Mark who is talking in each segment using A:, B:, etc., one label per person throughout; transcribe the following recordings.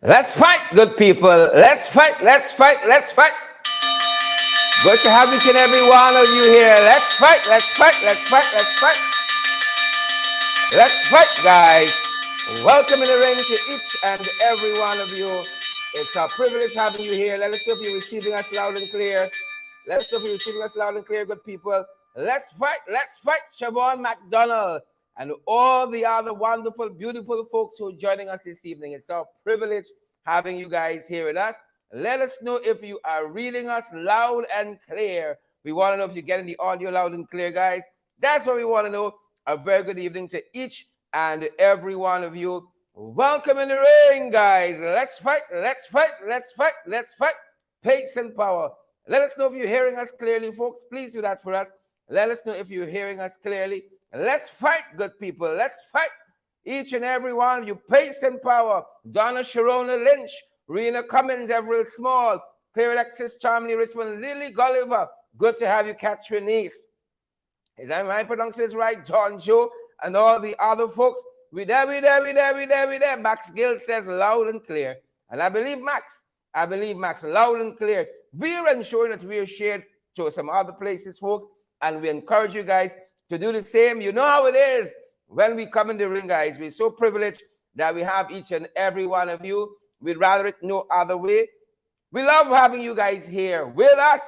A: Let's fight, good people. Let's fight, let's fight, let's fight. Good to have each and every one of you here. Let's fight, let's fight, let's fight, let's fight. Let's fight, guys. Welcome in the ring to each and every one of you. It's a privilege having you here. Let us know if you're receiving us loud and clear. Let us know if you're receiving us loud and clear, good people. Let's fight, Siobhan McDonald and all the other wonderful, beautiful folks who are joining us this evening. It's our privilege having you guys here with us. Let us know if you are reading us loud and clear. We want to know if you're getting the audio loud and clear, guys. That's what we want to know. A very good evening to each and every one of you. Welcome in the ring, guys. Let's fight, let's fight, let's fight, let's fight. Pace and power. Let us know if you're hearing us clearly, folks. Please do that for us. Let us know if you're hearing us clearly. Let's fight, good people. Let's fight. Each and every one of you. Pace and power. Donna Sharona Lynch. Rena Cummins, Everett Small. Claire Alexis, Charmley Richmond. Lily Gulliver. Good to have you, Catherine Nice. Is that my pronunciation right? John Joe and all the other folks. We there. Max Gill says loud and clear. And I believe Max, loud and clear. We're ensuring that we're shared to some other places, folks. And we encourage you guys to do the same. You know how it is when we come in the ring, guys. We're so privileged that we have each and every one of you. We'd rather it no other way. We love having you guys here with us.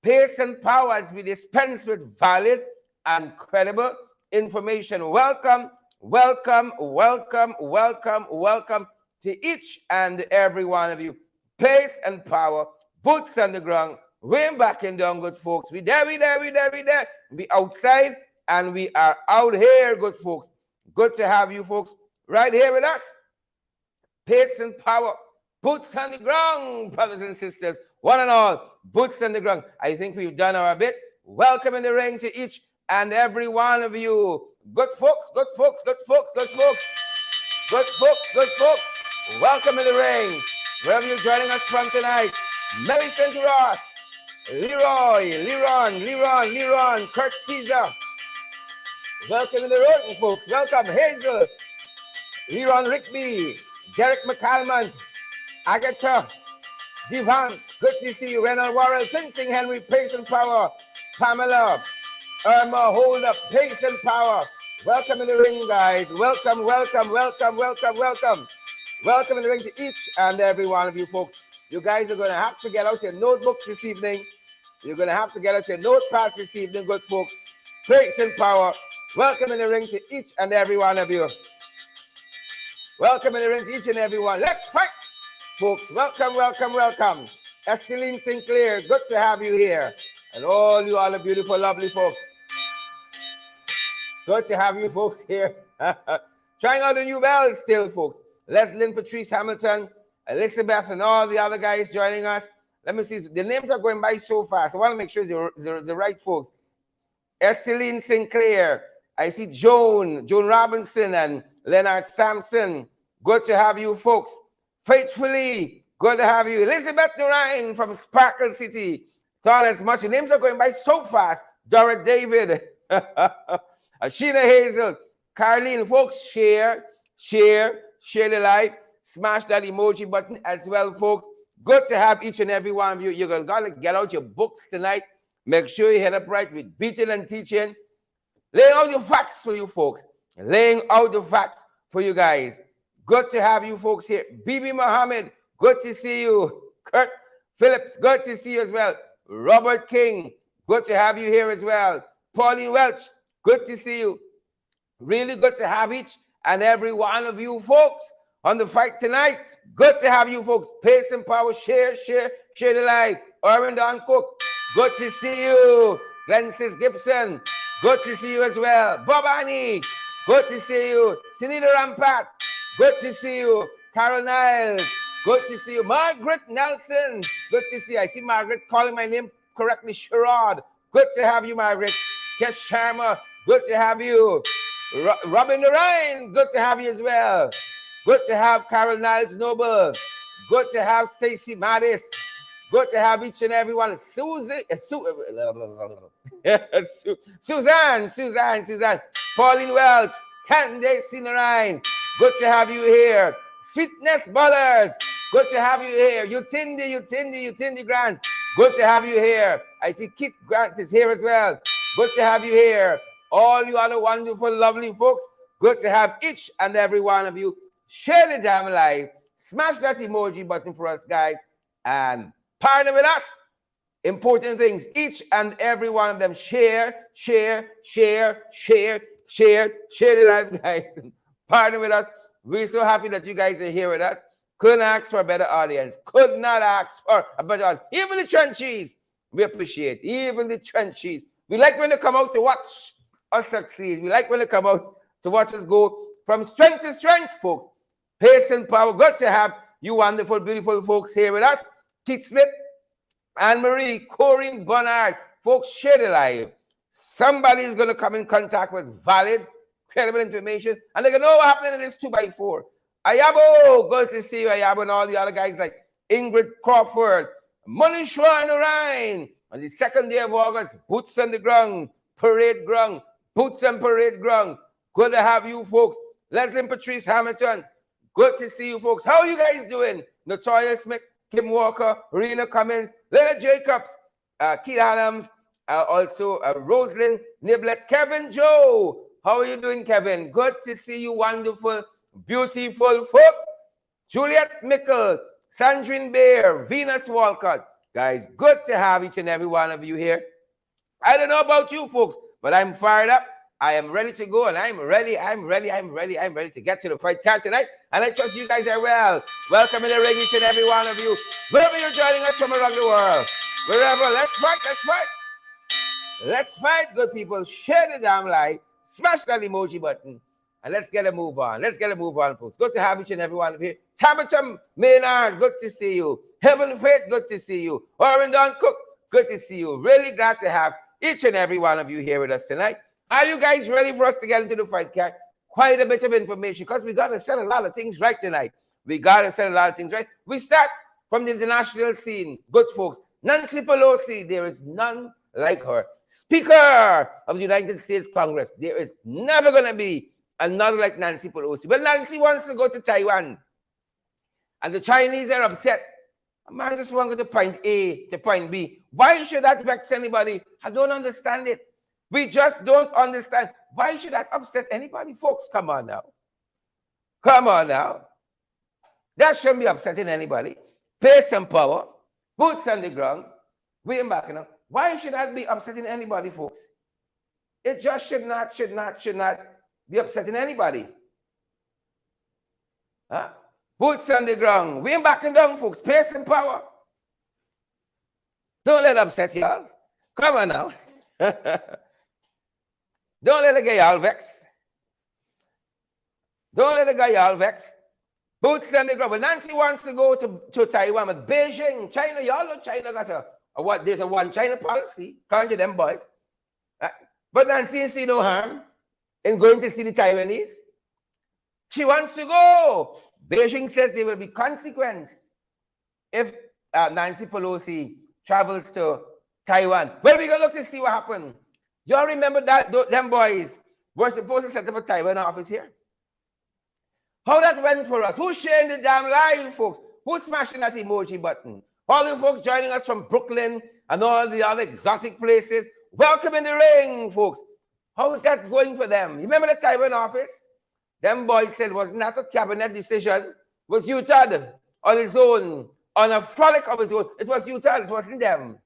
A: Pace and power as we dispense with valid and credible information. Welcome, welcome, welcome, welcome, welcome to each and every one of you. Pace and power, boots on the ground, way back in down, good folks. We there. We outside and we are out here, good folks. Good to have you folks right here with us. Pace and power, boots on the ground, brothers and sisters. One and all, boots on the ground. I think we've done our bit. Welcome in the ring to each and every one of you. Good folks, good folks, good folks, good folks. Good folks, good folks. Welcome in the ring. Wherever you're joining us from tonight. Millicent Ross, Leron, Kurt Caesar. Welcome in the ring, folks. Welcome, Hazel, Leron Rigby, Derek McCalman, Agatha, Divan, good to see you. Renald Warrell, Tinsing Henry, Pace and Power, Pamela, Irma, hold up, Pace and Power. Welcome in the ring, guys. Welcome. Welcome in the ring to each and every one of you folks. You guys are going to have to get out your notebooks this evening. You're going to have to get out your notepads this evening, good folks. Pace and Power. Welcome in the ring to each and every one of you. Welcome in the ring to each and every one. Let's fight, folks. Welcome. Esteline Sinclair, good to have you here. And all you other beautiful, lovely folks. Good to have you folks here. Trying out the new bells still, folks. Leslyn, Patrice Hamilton, Elizabeth, and all the other guys joining us. Let me see. The names are going by so fast. I want to make sure it's the right folks. Esteline Sinclair. I see Joan Robinson, and Leonard Sampson. Good to have you folks. Faithfully, good to have you. Elizabeth Nurain from Sparkle City. Thought as much. The names are going by so fast. Dora David. Sheena Hazel. Carlene, folks, share the live. Smash that emoji button as well, folks. Good to have each and every one of you. You're going to get out your books tonight. Make sure you head up right with beating and teaching. Laying out the facts for you folks. Laying out the facts for you guys. Good to have you folks here. Bibi Muhammad, good to see you. Kurt Phillips, good to see you as well. Robert King, good to have you here as well. Pauline Welch, good to see you. Really good to have each and every one of you folks on the fight tonight. Good to have you folks. Pace and power, share the live. Irwin Don Cook, good to see you. Glensis Gibson, good to see you as well. Bob Annie, good to see you. Sinita Rampat, good to see you. Carol Niles, good to see you. Margaret Nelson, good to see you. I see Margaret calling my name correctly. Sherrod, good to have you, Margaret. Kesh Sharma, good to have you. Robin Ryan, good to have you as well. Good to have Carol Niles Noble. Good to have Stacy Mattis. Good to have each and every one. Suzanne. Pauline Welch. Candace Sinarine. Good to have you here. Sweetness Brothers, good to have you here. Utindi Grant, good to have you here. I see Kit Grant is here as well. Good to have you here. All you other wonderful, lovely folks, good to have each and every one of you. Share the damn live. Smash that emoji button for us, guys, and partner with us. Important things, each and every one of them. Share the live, guys. Partner with us. We're so happy that you guys are here with us. Couldn't ask for a better audience. Could not ask for a better audience. Even the trenches, we appreciate. Even the trenches. We like when they come out to watch us succeed. We like when they come out to watch us go from strength to strength, folks. Pace and power. Good to have you wonderful, beautiful folks here with us. Keith Smith, Anne-Marie, Corinne Bernard. Folks, share the live. Somebody is going to come in contact with valid, credible information, and they're going to know what happened in this 2x4. Ayabo, good to see you, Ayabo, and all the other guys like Ingrid Crawford, Monishwa Narain. On the 2nd day of August, boots on the ground, parade ground, boots on parade ground. Good to have you folks. Leslie and Patrice Hamilton, good to see you folks. How are you guys doing? Notorious Smith, Kim Walker, Rena Cummins, Leonard Jacobs, Keith Adams, also Rosalind Niblet, Kevin Joe. How are you doing, Kevin? Good to see you, wonderful, beautiful folks. Juliet Mickle, Sandrine Bear, Venus Walcott. Guys, good to have each and every one of you here. I don't know about you folks, but I'm fired up. I am ready to go, and I'm ready to get to the fight card tonight. And I trust you guys are well. Welcome in the ring, each and every one of you. Wherever you're joining us from around the world. Wherever, let's fight. Let's fight, good people. Share the damn live. Smash that emoji button. And let's get a move on. Folks. Good to have each and every one of you. Tabitha Maynard, good to see you. Heaven Faith, good to see you. Orindon Cook, good to see you. Really glad to have each and every one of you here with us tonight. Are you guys ready for us to get into the fight card? Quite a bit of information, because we got to set a lot of things right tonight. We start from the international scene. Good folks. Nancy Pelosi, there is none like her. Speaker of the United States Congress. There is never going to be another like Nancy Pelosi. But Nancy wants to go to Taiwan. And the Chinese are upset. A man just wants to go to point A to point B. Why should that vex anybody? I don't understand it. We just don't understand. Why should that upset anybody? Folks, come on now. That shouldn't be upsetting anybody. Pace and power. Boots on the ground. We ain't backing up. Why should that be upsetting anybody, folks? It just should not be upsetting anybody. Huh? Boots on the ground. We ain't backing down, folks. Pace and power. Don't let it upset y'all. Come on now. Don't let the guy y'all vex. Boots on the ground. But Nancy wants to go to Taiwan, but Beijing, China, y'all know China got there's a one China policy. Can't you them boys? But Nancy see no harm in going to see the Taiwanese. She wants to go. Beijing says there will be consequence if Nancy Pelosi travels to Taiwan. Well, we're going to look to see what happened. Y'all remember that them boys were supposed to set up a Taiwan office here? How that went for us? Who's sharing the damn live, folks? Who's smashing that emoji button? All the folks joining us from Brooklyn and all the other exotic places. Welcome in the ring, folks. How is that going for them? You remember the Taiwan office? Them boys said it was not a cabinet decision. It was Utah on his own, on a frolic of his own. It was Utah, it wasn't them.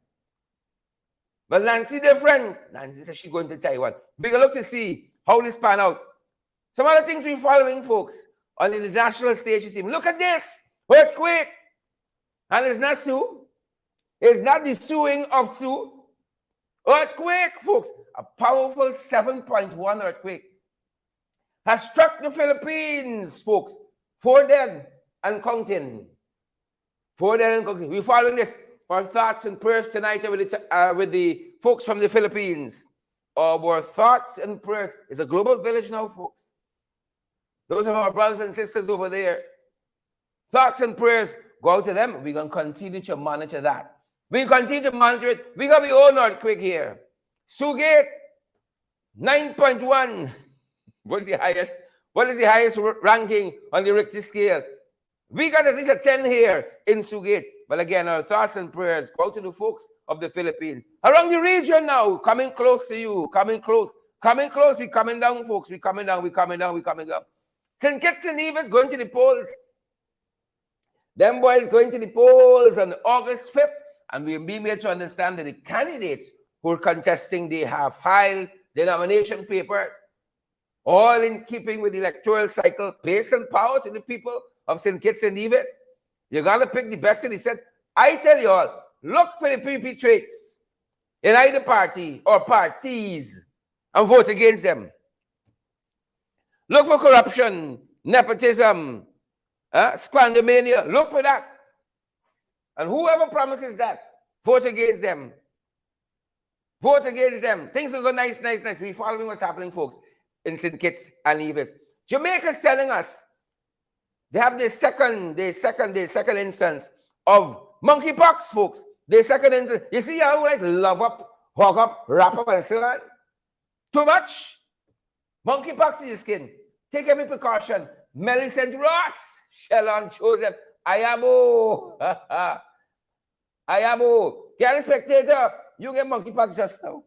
A: But Nancy different. Nancy said she's going to Taiwan. We're going to look to see how this pan out. Some other things we're following, folks, on the national stage. Look at this. Earthquake. And it's not Sue. It's not the suing of Sue. Earthquake, folks. A powerful 7.1 earthquake has struck the Philippines, folks. 4 dead and counting. 4 dead and counting. We're following this. Our thoughts and prayers tonight with the folks from the Philippines. Our thoughts and prayers. It's a global village now, folks. Those are our brothers and sisters over there. Thoughts and prayers go out to them. We're going to continue to monitor that. We continue to monitor it. We got the own earthquake here. Sugate, 9.1. What is the highest ranking on the Richter scale? We got at least a 10 here in Sugate. But again, our thoughts and prayers go out to the folks of the Philippines. Around the region now, coming close to you, coming close. Coming close, we coming down, folks. We coming down, we coming down, we coming up. St. Kitts and Nevis going to the polls. Them boys going to the polls on August 5th. And we'll be made to understand that the candidates who are contesting, they have filed their nomination papers, all in keeping with the electoral cycle, place and power to the people of St. Kitts and Nevis. You got to pick the best in the set. I tell you all, look for the PP traits in either party or parties and vote against them. Look for corruption, nepotism, squandermania. Look for that. And whoever promises that, vote against them. Vote against them. Things will go nice, nice, nice. We're following what's happening, folks, in St. Kitts and Nevis. Jamaica's telling us they have the second instance of monkeypox, folks. The second instance. You see how like love up, hug up, wrap up, and so on? Too much? Monkeypox in your skin. Take every precaution. Millicent Ross, Shellon Joseph, Ayabo. Ayabo. Can't spectator. You get monkeypox just now.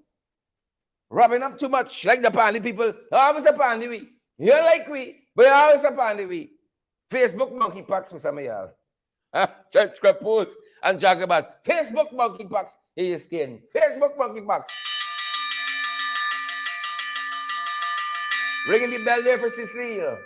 A: Rubbing up too much, like the pandy people. Always a pandy we. You're like we, but you're always a pandy we. Facebook monkeypox for some of y'all. Church crapos and jagabas. Facebook monkeypox in your skin. Facebook monkeypox. Ringing the bell there for Cecile.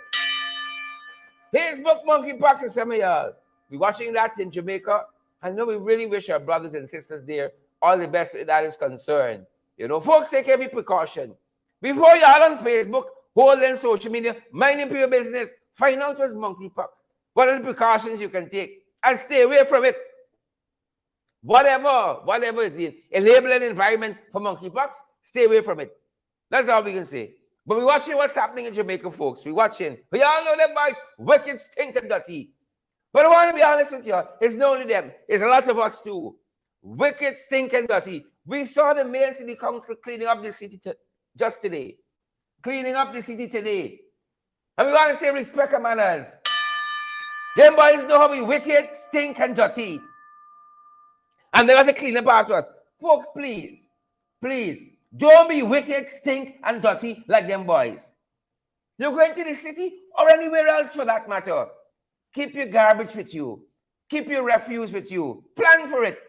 A: Facebook monkeypox for some of y'all. We're watching that in Jamaica. I know we really wish our brothers and sisters there all the best that is concerned. You know, folks, take every precaution. Before you're on Facebook, holding social media, minding your business, find out what's monkeypox. What are the precautions you can take? And stay away from it. Whatever is the enabling environment for monkeypox, stay away from it. That's all we can say. But we're watching what's happening in Jamaica, folks. We're watching. We all know them boys, wicked, stinking, dirty. But I want to be honest with you, it's not only them, it's a lot of us too. Wicked, stinking, dirty. We saw the Mayor City Council cleaning up the city just today. Cleaning up the city today. And we want to say respect and manners. Them boys know how we wicked, stink, and dirty. And they got to clean up after us. Folks, please, don't be wicked, stink, and dirty like them boys. You're going to the city or anywhere else for that matter. Keep your garbage with you. Keep your refuse with you. Plan for it.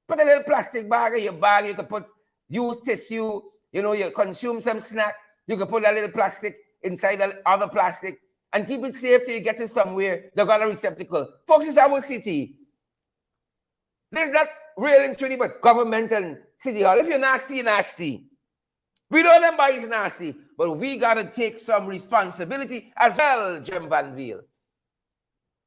A: Put a little plastic bag in your bag. You can put used tissue. You know, you consume some snack. You can put a little plastic inside the other plastic and keep it safe till you get to somewhere. They got a receptacle. Folks, it's our city. This is not real and truly, but government and city hall. If you're nasty, you're nasty. We don't know everybody's nasty, but we got to take some responsibility as well, Jim Van Veal.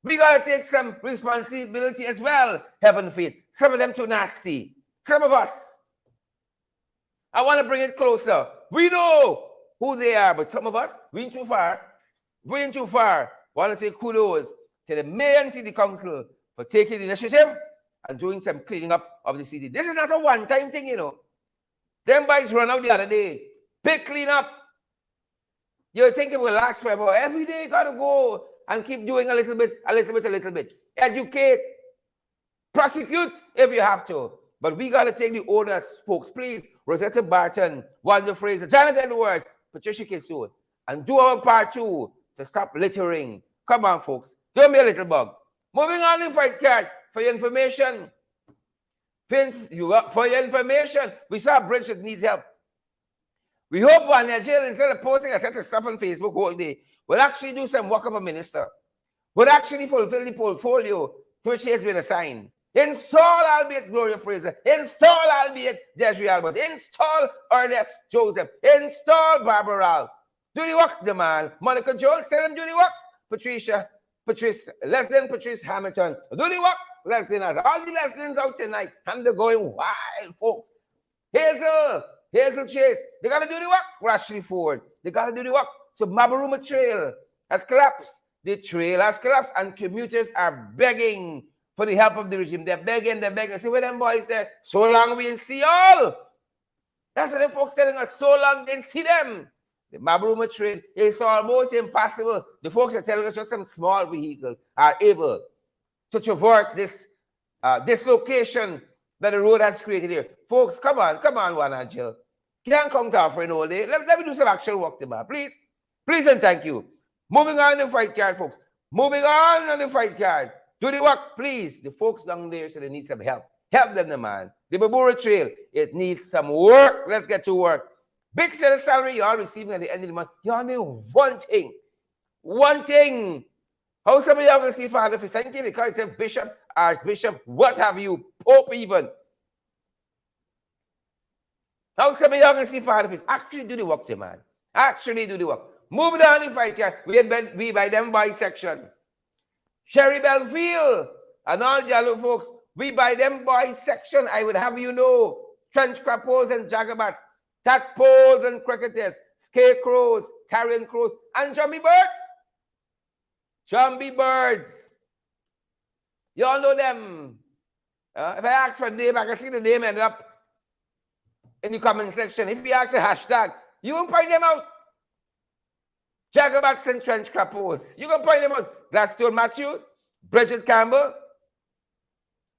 A: We got to take some responsibility as well, Heaven Faith. Some of them too nasty. Some of us. I want to bring it closer. We know who they are, but some of us, we ain't too far. We ain't too far. I want to say kudos to the Mayor and City Council for taking the initiative and doing some cleaning up of the city. This is not a one-time thing, you know. Them boys run out the other day. Big clean up. You think it will last forever. Every day you got to go and keep doing a little bit. Educate. Prosecute if you have to. But we got to take the orders, folks. Please, Rosetta Barton, Wanda Fraser, Janet Edwards, Patricia Kisoon, and do our part too to stop littering. Come on, folks. Don't be a little bug. Moving on in fight card for your information. For your information, we saw a bridge that needs help. We hope one in jail, instead of posting a set of stuff on Facebook all day, will actually do some work of a minister. Will actually fulfill the portfolio to which he has been assigned. Install, albeit Gloria Fraser. Install, albeit Desiree Albert. Install Ernest Joseph. Install Barbara Ralph. Do the work, the man. Monica Jones, tell them do the work. Leslie Patrice Hamilton. Do the work. Leslie has all the Leslie's out tonight. And they're going wild, folks. Hazel Chase. They got to do the work. Rashley Ford. They got to do the work. So Mabaruma Trail has collapsed. The trail has collapsed. And commuters are begging for the help of the regime. They're begging. See where them boys there? So long we didn't see all. That's what them folks telling us. So long didn't see them. The Mabruma Trail is almost impossible. The folks are telling us just some small vehicles are able to traverse this dislocation that the road has created here. Folks, come on, Juan Angel. Can't come down for an all day. Let me do some actual work, tomorrow, please. Please and thank you. Moving on the fight card, folks. Moving on the fight card. Do the work, please. The folks down there say they need some help. Help them, the man. The Babura Trail, it needs some work. Let's get to work. Big set of salary you are receiving at the end of the month. You only one thing. One thing. How some of you are going to see Father Fist? Thank you because it's a bishop, archbishop, what have you, pope even. How some of you are going to see Father Fist? Actually do the work, man. Actually do the work. Moving on the fight here. We by them boys section. Sherry Belfield and all the other folks. We by them boys section. I would have you know. Trench crappos and jagabats. Tadpoles and cricketers. Scarecrows. Carrion crows. And jumpy birds. Jumpy birds. You all know them. If I ask for a name, I can see the name end up in the comment section. If you ask a hashtag, you can point them out. Jagabats and trench crappos. You can point them out. Gladstone Matthews, Bridget Campbell.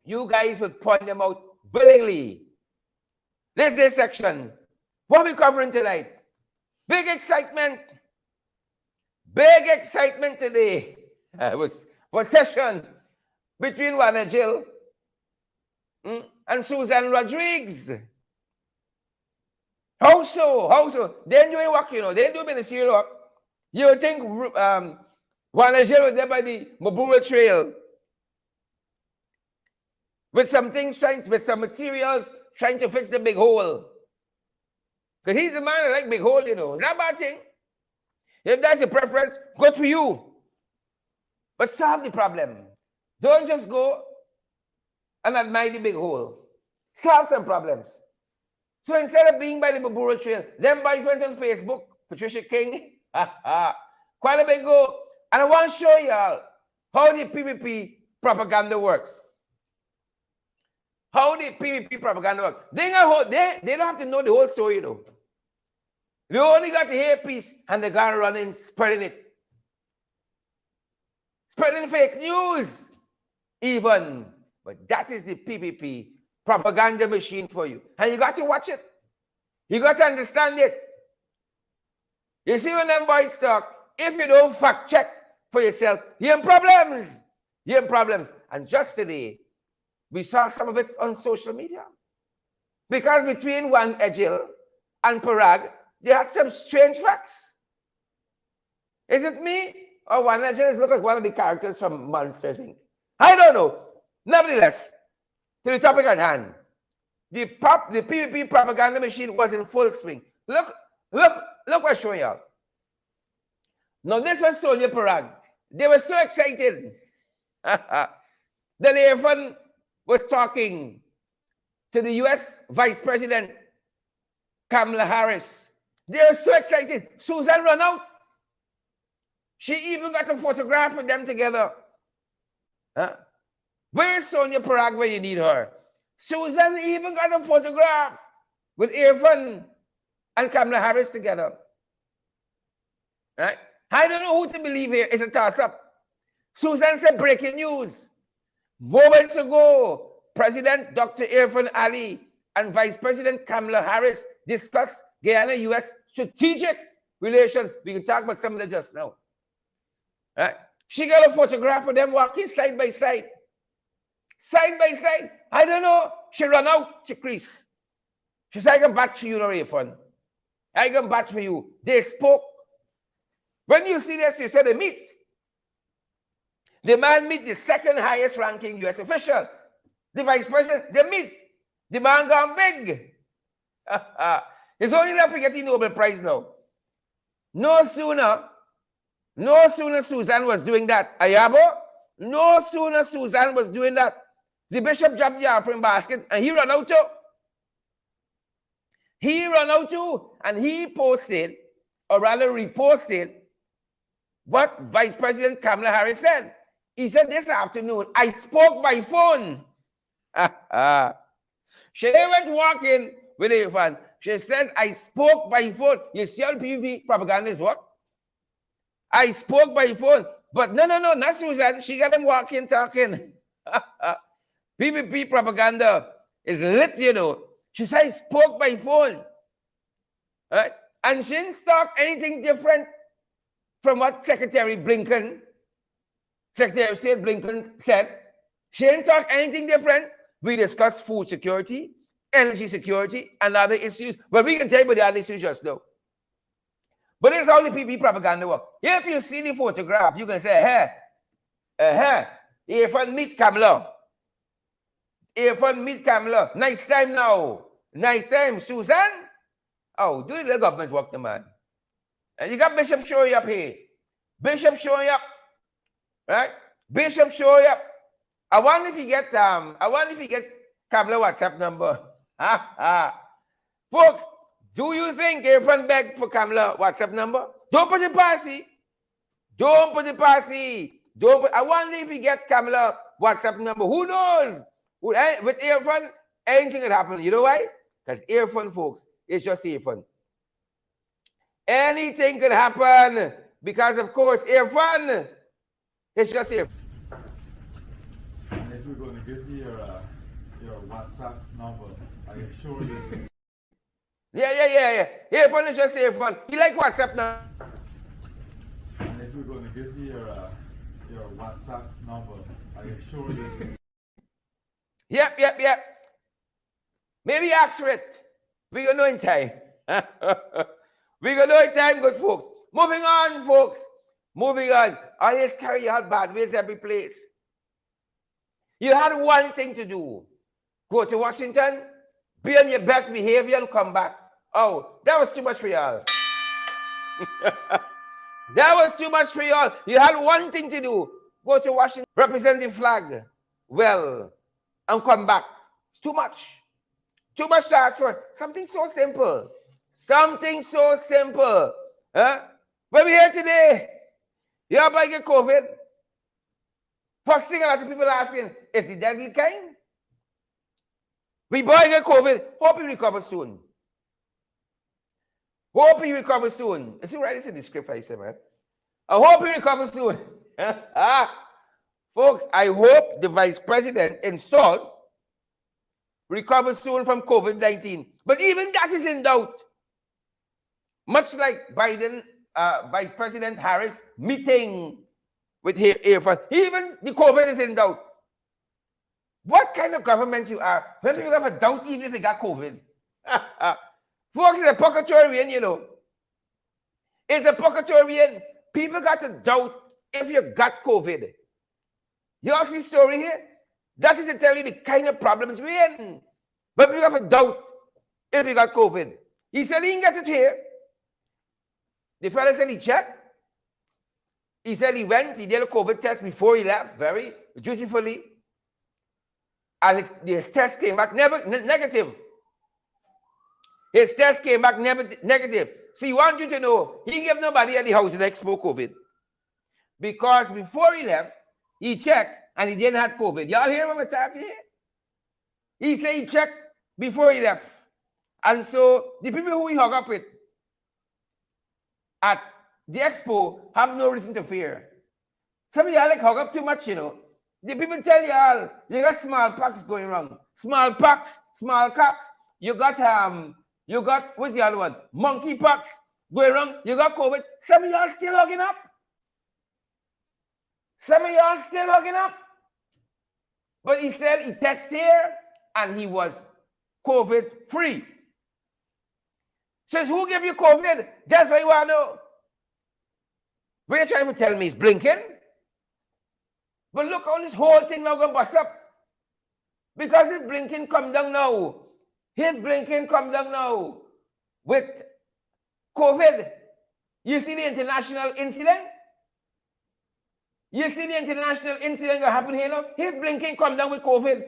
A: You guys would point them out willingly. This section. What are we covering tonight? Big excitement. Big excitement today. It was session between Juana Jill and Susan Rodriguez. How so? How so? They're doing work, you know. They're doing ministerial work. You would think Juana Jill was there by the Mabura Trail with some things, with some materials, trying to fix the big hole. Because he's a man that like big hole, you know. Not a bad thing. If that's your preference, good for you. But solve the problem. Don't just go and admire the big hole. Solve some problems. So instead of being by the Babura Trail, them boys went on Facebook, Patricia King, quite a bit ago. And I want to show y'all how the PPP propaganda works. How the PPP propaganda works. They don't have to know the whole story, though. They only got to hear a piece and they're going to run in spreading it. Spreading fake news, even. But that is the PPP propaganda machine for you. And you got to watch it. You got to understand it. You see when them boys talk, if you don't fact check for yourself, you're in problems. You're in problems. And just today, we saw some of it on social media. Because between Juan Angel and Parag, they had some strange facts. Is it me? Or Juan Angel look like one of the characters from Monsters, Inc. I don't know. Nevertheless, to the topic at hand, the PPP propaganda machine was in full swing. Look what I'm showing you. Now, this was Sonia Parag. They were so excited. Then Irfan was talking to the US Vice President Kamala Harris. They were so excited. Susan ran out. She even got a photograph with them together. Where's Sonia Parag when you need her? Susan even got a photograph with Irfan and Kamala Harris together. Right? I don't know who to believe here. It's a toss-up. Susan said breaking news. Moments ago, President Dr. Irfan Ali and Vice President Kamala Harris discussed Guyana-US strategic relations. We can talk about some of them just now. Right? She got a photograph of them walking side by side. Side by side. I don't know. She ran out. She creased. She said, I can batch for you, no Irfan. I can batch for you. They spoke. When you see this, you say they meet. The man meet the second highest ranking U.S. official. The vice president, they meet. The man gone big. It's only enough to get the Nobel Prize now. No sooner Susan was doing that. Ayabo, no sooner Susan was doing that. The bishop dropped the offering basket and he ran out too. He ran out too and he posted, or rather reposted, what Vice President Kamala Harris said. He said this afternoon, I spoke by phone. She went walking with Irfan. She says, I spoke by phone. You see how PPP propaganda is what? I spoke by phone. But no, not Susan. She got them walking, talking. PPP propaganda is lit, you know. She said, I spoke by phone. Right? And she didn't talk anything different from what Secretary of State Blinken said. She didn't talk anything different. We discussed food security, energy security, and other issues. But we can tell you about the other issues just now. But this is how the PPP propaganda works. If you see the photograph, you can say, if I meet Kamala. If I meet Kamala. Nice time now. Nice time, Susan. Oh, do the government work, the man. And you got Bishop showing up here. Bishop showing up. Right? Bishop showing up. I wonder if you get Kamala WhatsApp number. Folks, do you think everyone beg for Kamala WhatsApp number? Don't put it past you. Don't put it past you. I wonder if you get Kamala WhatsApp number. Who knows? With earphone, anything could happen. You know why? Because earphone, folks, it's just earphone. Anything could happen because, of course, earphone, it's just earphone.
B: And if we're going to give you your WhatsApp number, I assure you.
A: Yeah. Earphone is just earphone. You like WhatsApp now?
B: And if we're going to give you your WhatsApp number, I assure you.
A: Yep. Maybe ask for it. We're going to know in time. We're going to know in time, good folks. Moving on, folks. Moving on. Always carry out bad ways every place. You had one thing to do. Go to Washington, be on your best behavior and come back. Oh, that was too much for y'all. That was too much for y'all. You had one thing to do. Go to Washington, represent the flag well, and come back. It's too much. Too much to ask for. Something so simple. Something so simple. Huh? But we're here today. You have to get COVID. First thing a lot of people are asking, is it deadly kind? We boy get COVID. Hope he recovers soon. Hope he recovers soon. Is he right? It's in the script I said, man. I hope he recovers soon. Folks, I hope the vice president installed recovers soon from COVID-19. But even that is in doubt. Much like Biden, Vice President Harris meeting with earphone. Even the COVID is in doubt. What kind of government you are when people have a doubt even if they got COVID? Folks, it's a purgatorian, you know. It's a purgatorian. People got to doubt if you got COVID. You all see the story here? That is to tell you the kind of problems we're in. But people have a doubt if you got COVID. He said he didn't get it here. The fellow said he checked. He said he went, he did a COVID test before he left, very dutifully. And his test came back negative. His test came back negative. So he wants you to know, he didn't give nobody at the house that exposed COVID. Because before he left, he checked and he didn't have COVID. Y'all hear what I'm talking here? He said he checked before he left. And so the people who he hung up with at the expo have no reason to fear. Some of y'all like hug up too much, you know. The people tell y'all you got smallpox going wrong. Smallpox, smallpox. You got what's the other one? Monkeypox going wrong. You got COVID. Some of y'all still hugging up. Some of y'all still hugging up. But he said he tested here and he was COVID free. Says, who gave you COVID? That's what you want to know. What you're trying to tell me is Blinken? But look how this whole thing now going to bust up. Because if Blinken come down now, with COVID, you see the international incident? You see the international incident that happened here now? If Blinken come down with COVID,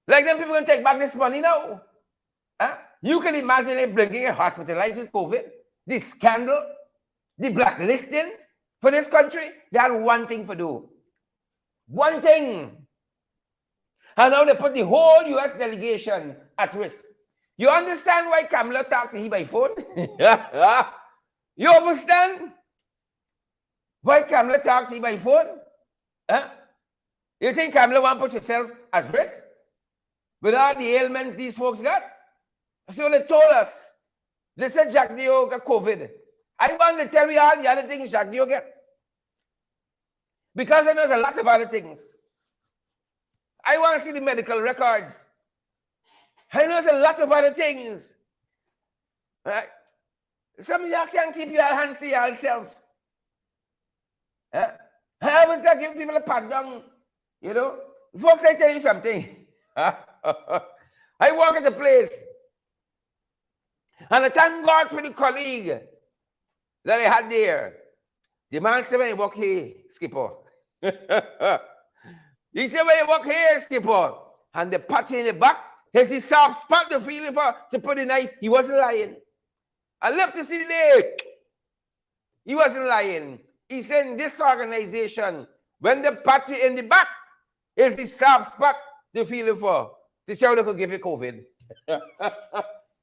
A: like them people going to take back this money now. Huh? You can imagine if Blinken get hospitalized with COVID, the scandal, the blacklisting for this country. They had one thing to do. One thing. And now they put the whole U.S. delegation at risk. You understand why Kamala talked to he by phone? You understand why Kamala talked to he by phone? Huh? You think Kamala want to put yourself at risk with all the ailments these folks got? So they told us. They said Jack Dio got COVID. I want to tell you all the other things Jack Dio get. Because I know there's a lot of other things. I want to see the medical records. I know there's a lot of other things. Right? Some of y'all can't keep your hands to yourself. I always got to give people a pat down. You know? Folks, I tell you something. I work at a place. And I thank God for the colleague that I had there. The man said, when you work here, Skipper. He said, when you work here, Skipper. And the patch in the back, has the soft spot, the feeling for to put the knife. He wasn't lying. I left to see the day. He wasn't lying. He said, in this organization, when the patch in the back is the soft spot, the feeling for to see how they could give you COVID.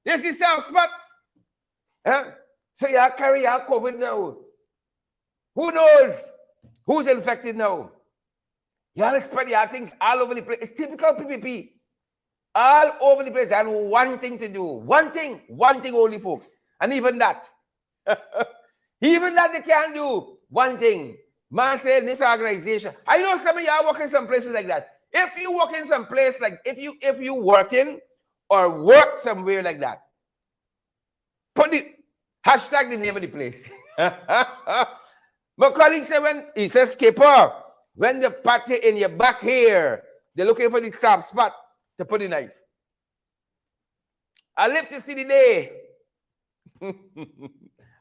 A: This is the soft spot. So you carry out COVID now. Who knows who's infected now? Y'all spread your things all over the place. It's typical PPP. All over the place. And one thing to do. One thing only, folks. And even that. Even that they can't do. One thing. Man said in this organization. I know some of y'all work in some places like that. If you work in some place like, if you working or work somewhere like that, put the hashtag the name of the place. My colleague said when he says Skipper, when the patch in your back here, they're looking for the soft spot to put the knife. I live to see the day.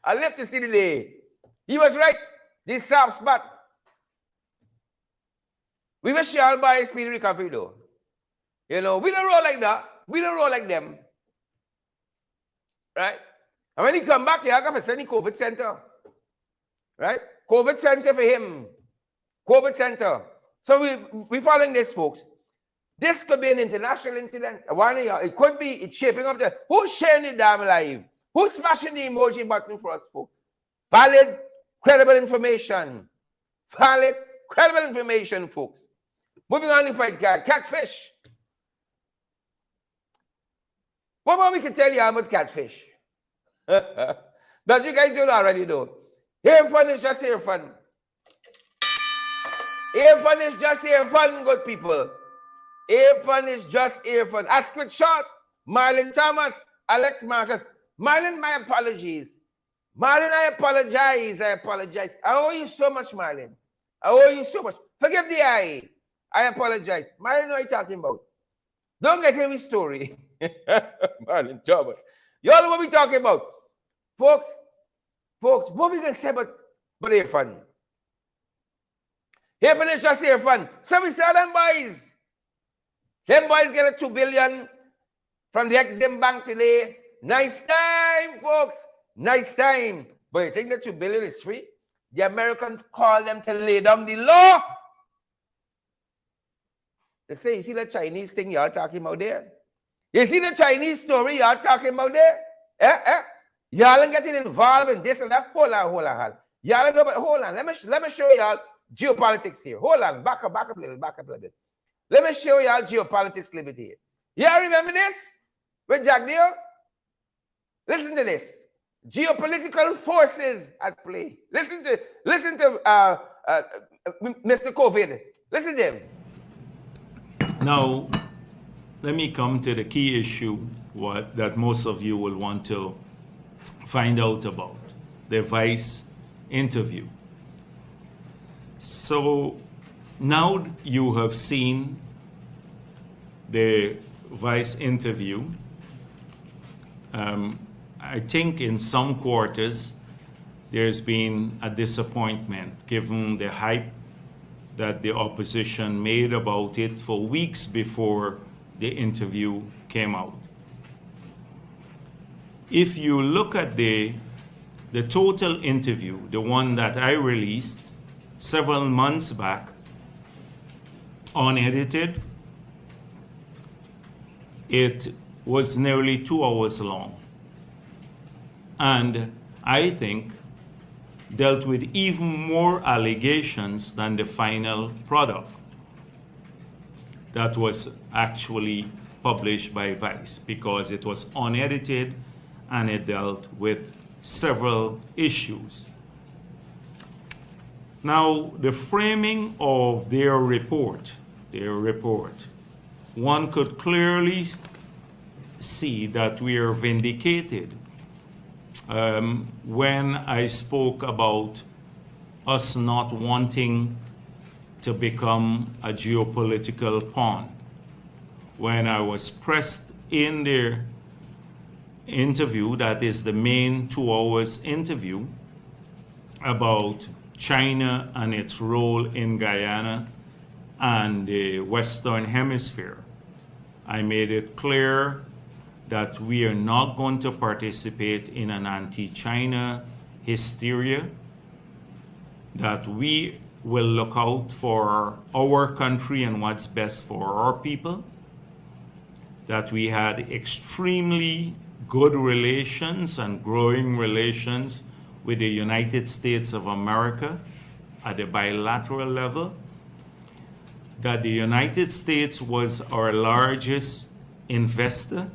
A: I live to see the day. He was right. This soft spot. We wish you all by speedy recovery though. You know, we don't roll like that. We don't roll like them. Right? And when he come back, you have to send the COVID center. Right? COVID center for him. COVID center. So we following this, folks. This could be an international incident. It could be, it's shaping up the, who's sharing the damn live? Who's smashing the emoji button for us, folks? Valid, credible information. Valid, credible information, folks. Moving on to fight card. Catfish. What more we can tell you about catfish? That you guys don't already know. Air fun is just air fun. Air fun is just air fun, good people. Air fun is just air fun. Asquith Short, Marlon Thomas, Alex Marcus. Marlon, my apologies. Marlon, I apologize. I apologize. I owe you so much, Marlon. I owe you so much. Forgive the eye. I apologize. Marlon, what are you talking about? Don't get any story. Marlon Thomas. You all know what we talking about. Folks, what we going to say about air fun? Air fun is just air fun. So we saw them boys. Them boys get a $2 billion from the Exim Bank today. Nice time, folks. Nice time. But you think that $2 billion is free? The Americans call them to lay down the law. They say, you see the Chinese thing y'all talking about there? You see the Chinese story y'all talking about there? Y'all ain't getting involved in this and that. Hold on. Y'all go, but hold on. Let me show y'all geopolitics here. Hold on. Back up a little bit. Let me show y'all geopolitics a little bit here. Y'all remember this? With Jack Dio? Listen to this. Geopolitical forces at play. Listen to Mr. COVID. Listen to him.
C: Now, let me come to the key issue that most of you will want to find out about, the Vice interview. So now you have seen the Vice interview. I think in some quarters there's been a disappointment given the hype that the opposition made about it for weeks before the interview came out. If you look at the total interview, the one that I released several months back, unedited, it was nearly 2 hours long. And I think dealt with even more allegations than the final product that was actually published by Vice, because it was unedited and it dealt with several issues. Now, the framing of their report, one could clearly see that we are vindicated when I spoke about us not wanting to become a geopolitical pawn. When I was pressed in their interview, that is the main 2 hours interview, about China and its role in Guyana and the Western Hemisphere, I made it clear that we are not going to participate in an anti-China hysteria, that we will look out for our country and what's best for our people, that we had extremely good relations and growing relations with the United States of America at the bilateral level, that the United States was our largest investor.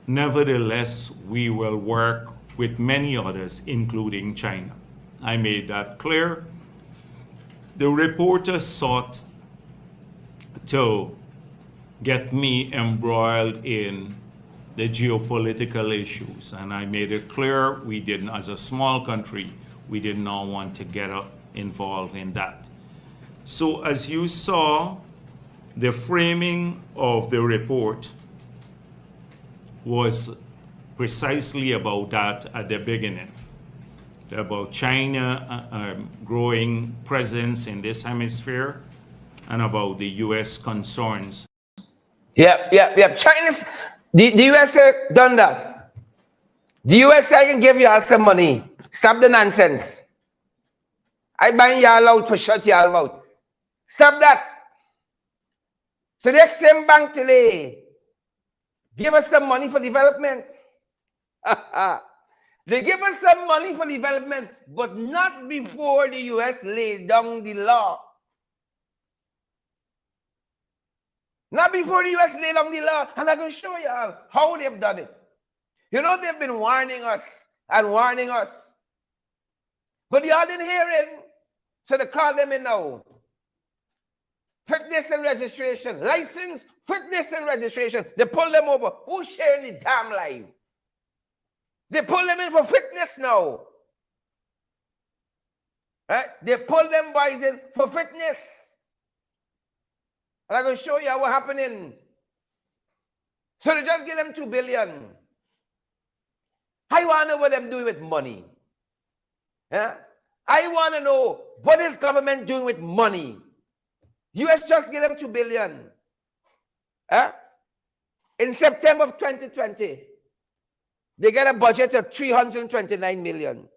C: Nevertheless, we will work with many others, including China. I made that clear. The reporter sought to get me embroiled in the geopolitical issues, and I made it clear we didn't, as a small country, we did not want to get involved in that. So as you saw, the framing of the report was precisely about that at the beginning, about China growing presence in this hemisphere and about the U.S. concerns.
A: Yep. China's, the USA done that. The USA can give you all some money. Stop the nonsense. I bind y'all out for shut y'all mouth. Stop that. So the Exim Bank today give us some money for development. They give us some money for development, but not before the US lay down the law. Not before the US lay down the law. And I'm going to show you all how they've done it. You know, they've been warning us and warning us. But y'all didn't hear it. So they call them in now. Fitness and registration. License, fitness and registration. They pull them over. Who's sharing the damn live? They pull them in for fitness now. Right? They pull them boys in for fitness. And I'm going to show you what happening. So they just give them $2 billion. I want to know what them doing with money. Yeah? I want to know what is government doing with money. US just give them $2 billion. Yeah? In September of 2020, they get a budget of $329 million.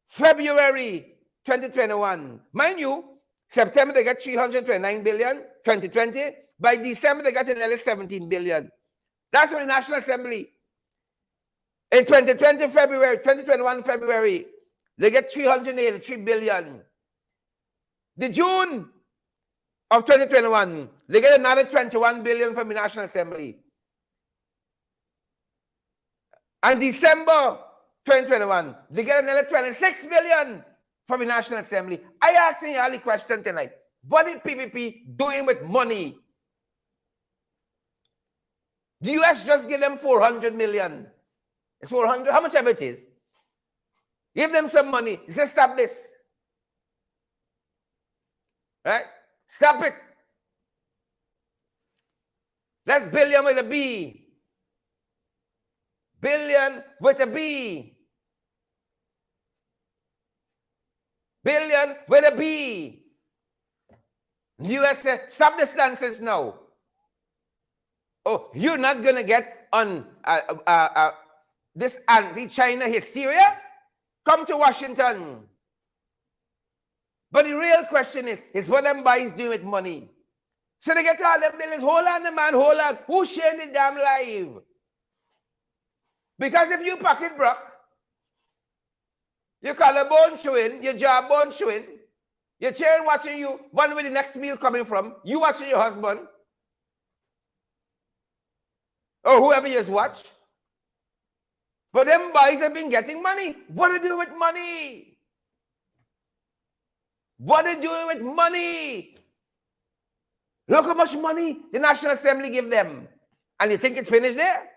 A: February 2021, mind you, September they get $329 billion, 2020. By December they got another $17 billion. That's for the National Assembly. In 2020 February, 2021 February, they get $383 billion. The June of 2021, they get another $21 billion from the National Assembly. And December 2021, they get another $26 billion from the National Assembly. I asking you all the question tonight. What is PPP doing with money? The US just give them $400 million. It's 400, how much ever it is. Give them some money. Say, stop this. Right? Stop it. That's billion with a B. Billion with a B. Billion with a B. The US said, stop this nonsense now. Oh, you're not going to get on this anti-China hysteria? Come to Washington. But the real question is what them boys doing with money? So they get all them billions. Hold on, the man, hold on. Who's sharing the damn live? Because if you pocket broke, your collarbone showing, your jawbone showing, your chair watching you, wondering where the next meal coming from, you watching your husband, or whoever you just watch. But them boys have been getting money. What are they doing with money? What are they doing with money? Look how much money the National Assembly give them. And you think it finished there?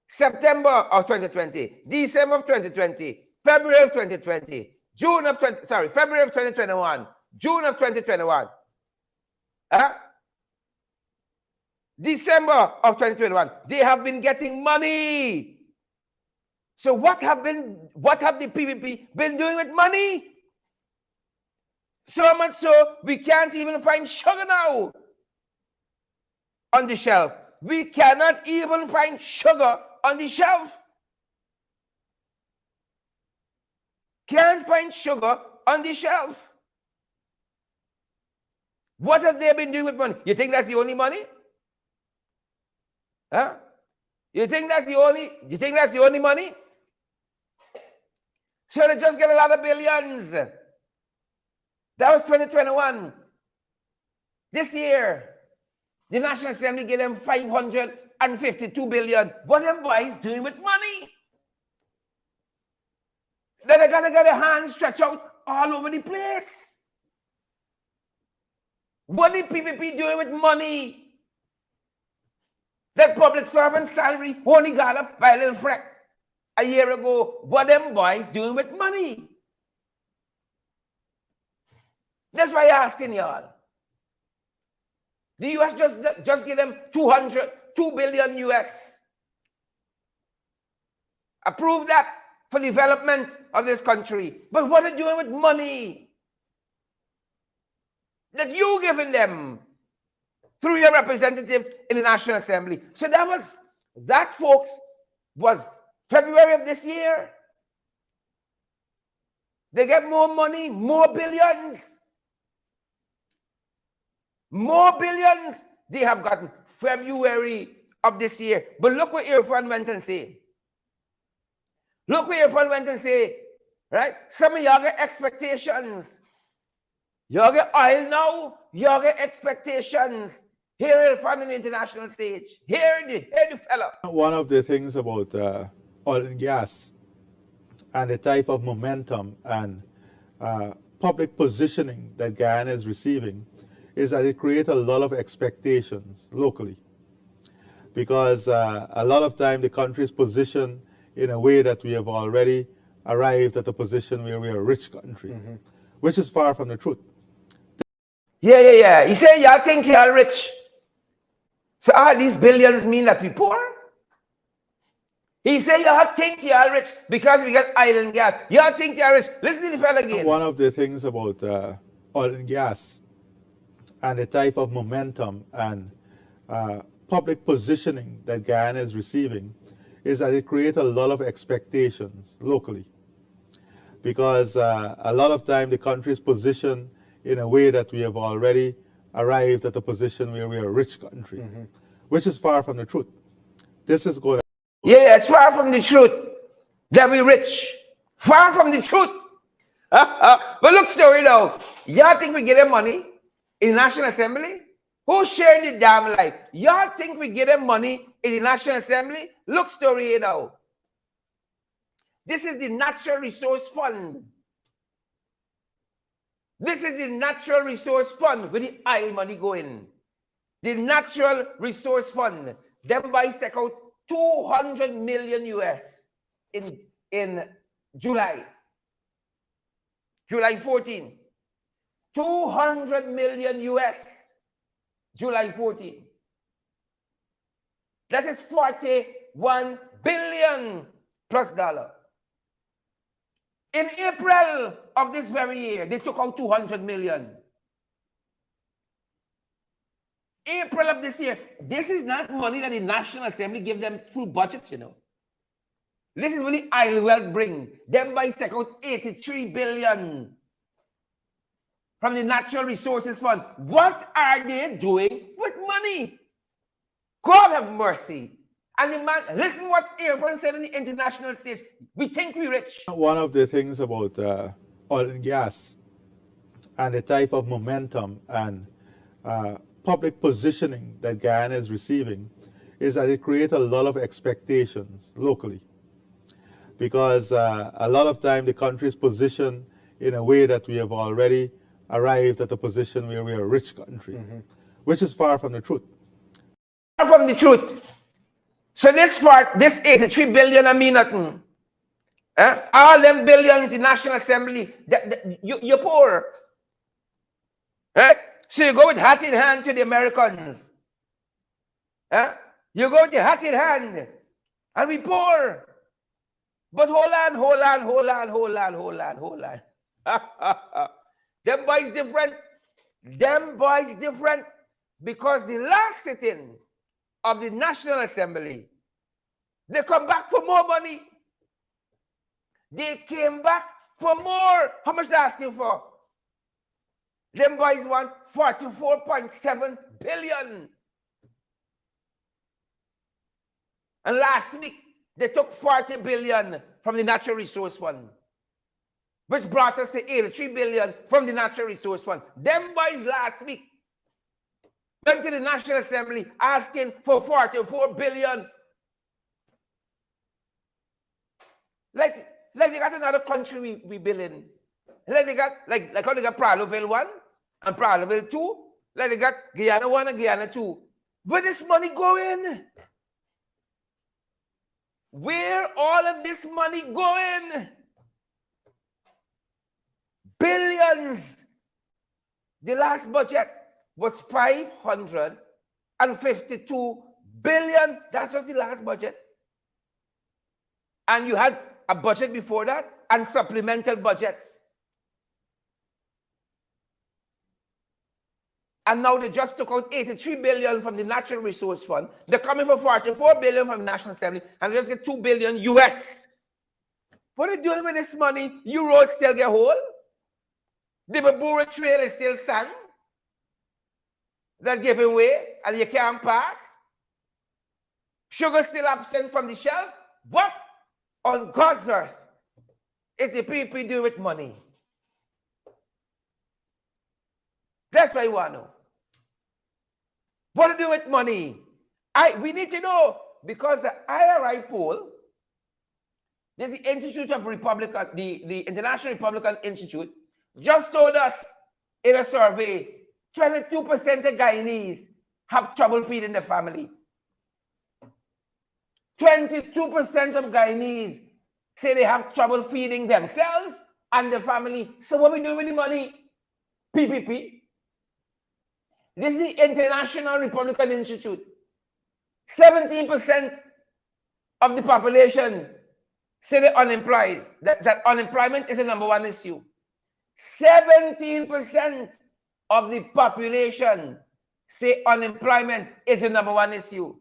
A: September of 2020, December of 2020, February of 2020, February of 2021, June of 2021. December of 2021. They have been getting money. So what have the PPP been doing with money? So much so we can't even find sugar now on the shelf. We cannot even find sugar on the shelf. Can't find sugar on the shelf. What have they been doing with money? You think that's the only money? Huh? You think that's the only money? So they just get a lot of billions. That was 2021. This year, the National Assembly gave them 552 billion. What them boys doing with money? Then they gotta get their hands stretched out all over the place. What the PPP doing with money? That public servant salary only got up by a little freck a year ago. What them boys doing with money? That's why I'm asking y'all. The US just give them 2 billion US. Approve that for development of this country. But what are they doing with money that you giving them through your representatives in the National Assembly? So that folks was February of this year. They get more money, more billions. More billions they have gotten February of this year. But look what Irfan went and say. Look what Irfan went and say, right? Some of y'all get expectations. Y'all get oil now. Y'all get expectations. Here Irfan on the international stage. Here the fella.
B: One of the things about oil and gas and the type of momentum and public positioning that Guyana is receiving is that it creates a lot of expectations locally. Because a lot of time the country is positioned in a way that we have already arrived at a position where we are a rich country, which is far from the truth.
A: Yeah. He said, y'all think y'all rich. So all these billions mean that we poor? He said, y'all think y'all rich because we got oil and gas. Y'all think y'all rich. Listen to the fella again.
B: One of the things about oil and gas and the type of momentum and public positioning that Guyana is receiving is that it creates a lot of expectations locally. Because a lot of time the country is positioned in a way that we have already arrived at a position where we are a rich country, which is far from the truth. This is going to...
A: Yeah, it's far from the truth that we're rich. Far from the truth. But look, story now. Y'all think we get them money in the National Assembly? Who's sharing the damn life? Y'all think we get them money in the National Assembly? Look, story here now. This is the Natural Resource Fund. This is the Natural Resource Fund where the oil money go in. The Natural Resource Fund. Them boys take out 200 million US in July 14. 200 million US, July 14. That is 41 billion plus dollar. In April of this very year, they took out 200 million. April of this year, this is not money that the National Assembly give them through budgets, you know. This is what the oil wealth bring. Them boys take out 83 billion. from the Natural Resources Fund. What are they doing with money? God have mercy. And the man, listen what everyone said on the international stage. We think we're rich.
B: One of the things about oil and gas and the type of momentum and public positioning that Guyana is receiving is that it creates a lot of expectations locally. Because a lot of time the country is positioned in a way that we have already arrived at a position where we are a rich country, which is far from the truth.
A: Far from the truth. So this part, this 83 billion, I mean nothing. All them billions in National Assembly, you're poor. Right? So you go with hat in hand to the Americans. You go with your hat in hand, and we poor. But hold on. Them boys different. Them boys different because the last sitting of the National Assembly, they come back for more money. They came back for more. How much they asking for? Them boys want 44.7 billion. And last week, they took 40 billion from the Natural Resource Fund, which brought us to 83 billion from the Natural Resource Fund. Them boys last week went to the National Assembly asking for 44 billion. Like they got another country we build in. Like they got like how they got Praloville 1 and Praloville 2. Like they got Guyana 1 and Guyana 2. Where this money going? Where all of this money going? Billions. The last budget was 552 billion. That's just the last budget. And you had a budget before that and supplemental budgets. And now they just took out 83 billion from the Natural Resource Fund. They're coming for 44 billion from the National Assembly, and they just get 2 billion US. What are they doing with this money? You roads still get whole. The Babura Trail is still sand that give away, and you can't pass. Sugar still absent from the shelf. What on God's earth is the people doing with money? That's what I want to know. What to do with money? We need to know, because the IRI poll, there's the Institute of Republican, the International Republican Institute, just told us in a survey, 22% of Guyanese have trouble feeding their family. 22% of Guyanese say they have trouble feeding themselves and their family. So what we do with the money? PPP. This is the International Republican Institute. 17% of the population say they're unemployed. That unemployment is the #1 issue. 17% of the population say unemployment is the #1 issue.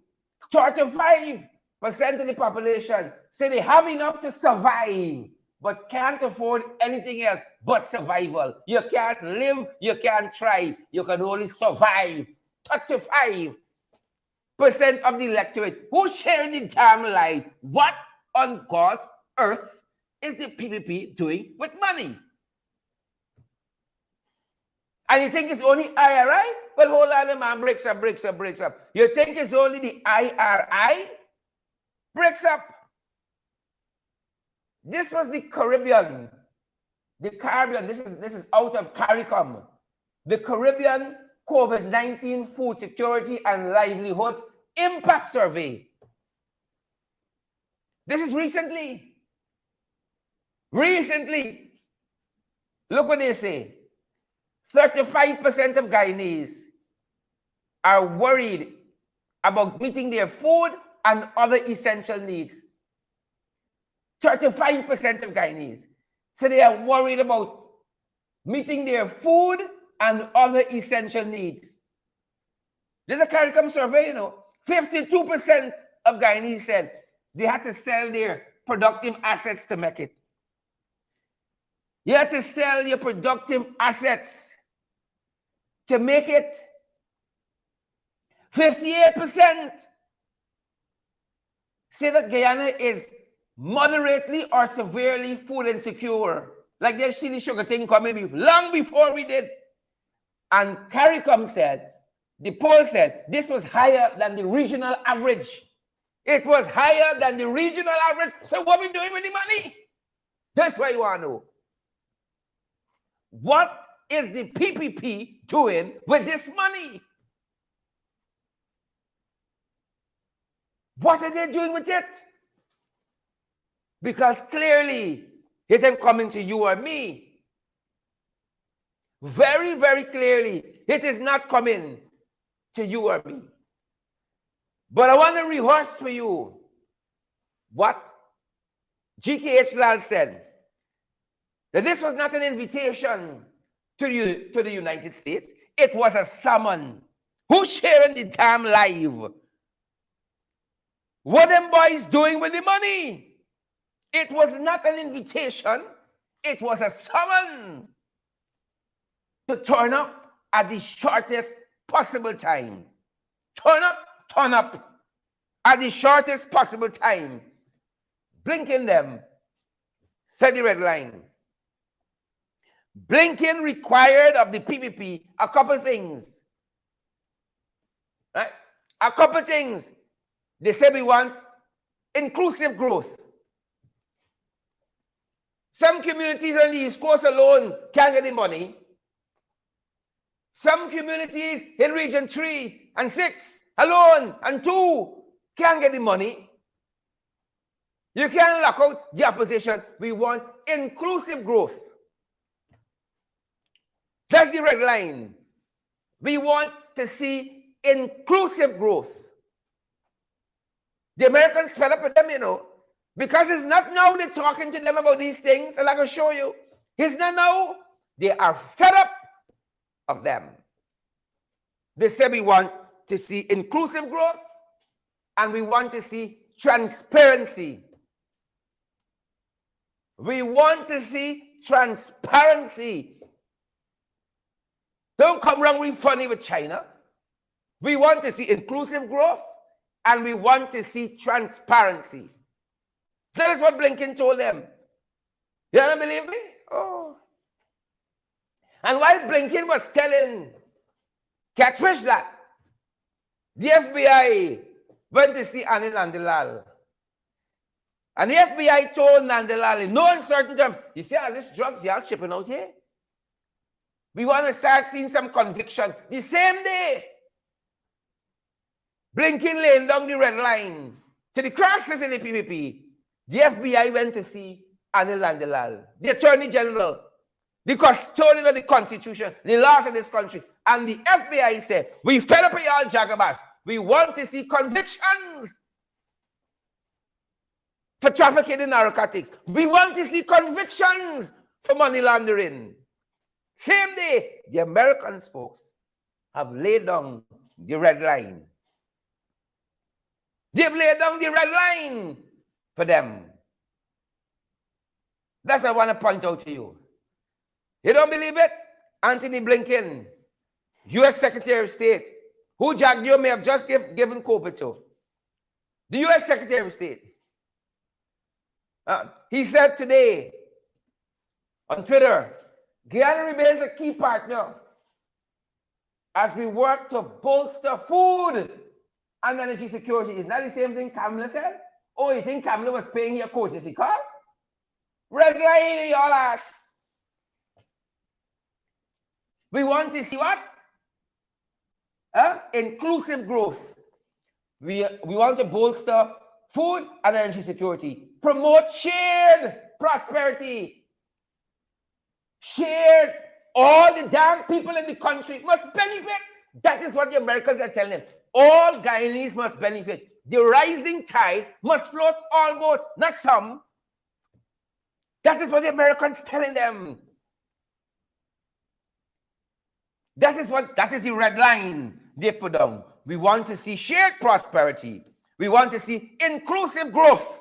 A: 35% of the population say they have enough to survive, but can't afford anything else but survival. You can't live, you can't thrive, you can only survive. 35% of the electorate who share the damn life. What on God's earth is the PPP doing with money? And you think it's only IRI? Well, hold on, man, breaks up. You think it's only the IRI? Breaks up. This was the Caribbean. This is out of CARICOM. The Caribbean COVID-19 Food Security and Livelihood Impact Survey. This is recently. Look what they say. 35% of Guyanese are worried about meeting their food and other essential needs. 35% of Guyanese. So they are worried about meeting their food and other essential needs. There's a CARICOM survey, you know. 52% of Guyanese said they had to sell their productive assets to make it. You have to sell your productive assets to make it 58%. Say that Guyana is moderately or severely food insecure. Like there's silly sugar thing coming long before we did. And CARICOM said, the poll said, this was higher than the regional average. It was higher than the regional average. So what are we doing with the money? That's what you want to know. What is the PPP doing with this money? What are they doing with it? Because clearly, it ain't coming to you or me. Very, very clearly, it is not coming to you or me. But I want to rehearse for you what GKH Lal said, that this was not an invitation to the United States. It was a summon. Who's sharing the damn live? What them boys doing with the money? It was not an invitation. It was a summon to turn up at the shortest possible time. Turn up at the shortest possible time. Blinken them, said the red line. Blinken required of the PPP a couple things. Right? A couple things. They said we want inclusive growth. Some communities on the East Coast alone can't get the money. Some communities in Region 3 and 6 alone and 2 can't get the money. You can't lock out the opposition. We want inclusive growth. That's the red line. We want to see inclusive growth. The Americans fed up with them, you know, because it's not now they're talking to them about these things, and I can show you. It's not now. They are fed up of them. They say we want to see inclusive growth, and we want to see transparency. We want to see transparency. Don't come wrong with funny with China. We want to see inclusive growth, and we want to see transparency. That is what Blinken told them. You don't believe me? Oh. And while Blinken was telling Catfish that, the FBI went to see Anil Nandlall. And the FBI told Nandlall in no uncertain terms, you see all these drugs y'all shipping out here? We want to start seeing some conviction. The same day, Blinken laying down the red line to the crosses in the PPP. The FBI went to see Anil Nandlall, the Attorney General, the custodian of the Constitution, the laws of this country. And the FBI said, we fed up with y'all jagabas. We want to see convictions for trafficking in narcotics. We want to see convictions for money laundering. Same day, the Americans, folks, have laid down the red line. They've laid down the red line for them. That's what I want to point out to you. You don't believe it? Anthony Blinken, U.S. Secretary of State, who Jack Dio may have just given COVID to. The U.S. Secretary of State. He said today on Twitter, Guyana remains a key partner as we work to bolster food and energy security. Is that the same thing Kamala said? Oh, you think Kamala was paying your courtesy call? Red line, y'all ass. We want to see what? Inclusive growth. We want to bolster food and energy security. Promote shared prosperity. Shared. All the damn people in the country must benefit. That is what the Americans are telling them. All Guyanese must benefit. The rising tide must float all boats, not some. That is what the Americans telling them. That is the red line they put down. We want to see shared prosperity. We want to see inclusive growth.